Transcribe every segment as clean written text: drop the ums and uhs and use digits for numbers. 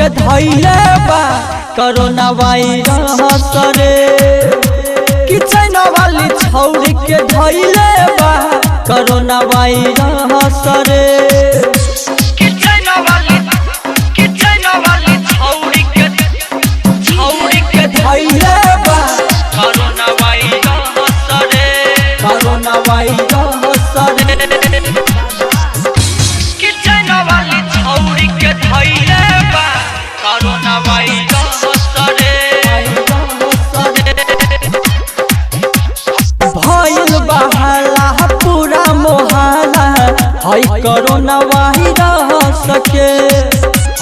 के धैले बा कोरोना वायरस रे। किचन वाली छौरी के धैले बा कोरोना वायरस रे। किचन वाली छौरी के धैले बा कोरोना वायरस रे। कोरोना वायरस रे। किचन वाली छौरी के धैले बा कोरोना वायरस रे। भइल बहाला पूरा मोहल्ला हई कोरोना वायरस के।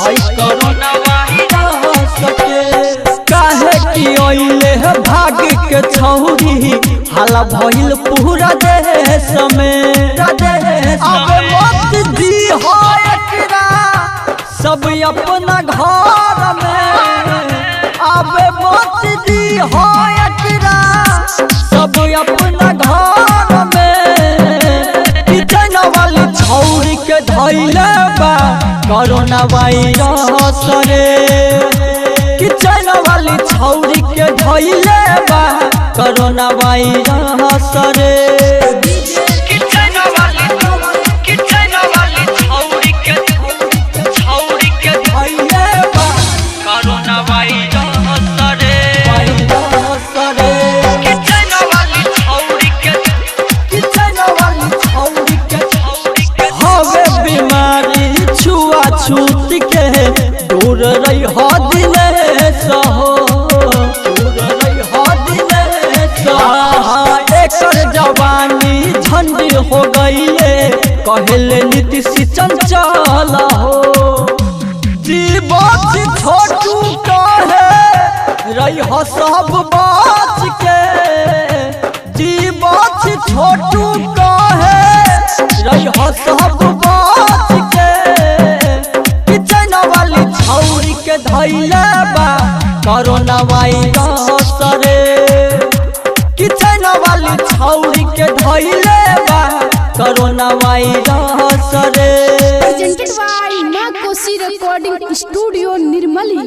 हई कोरोना वायरस के काहे कि ओइले भाग के छौरी हाला भइल पूरा देश में। अब मत दी हो एकरा सब अपना घर में। अब मत दी हो एकरा सब अपना घर में। किचन वाली छौरी के धैले बा कोरोना वायरस रे। किचन वाली छौरी के धैले बा कोरोना वायरस रे। किचन वाली छौरी के धैले बा कोरोना वायरस रे। किचन वाली छौरी के हवे बीमारी छुआछूत के दूर रही हो दिनेश हो। एकर जवानी झंडी हो गईले कहले नीतीश चंचल हो। जीवत छोटू कहे रही हो सब बच के। जीवत छोटू कहे रही हो सब बच के। किचन वाली छौरी के धैले बा कोरोना वायरस रे। किचन वाली छौरी के धैले बा कोरोना वायरस रे। प्रेजेंटेड बाय मां कोसी रिकॉर्डिंग स्टूडियो निर्मली।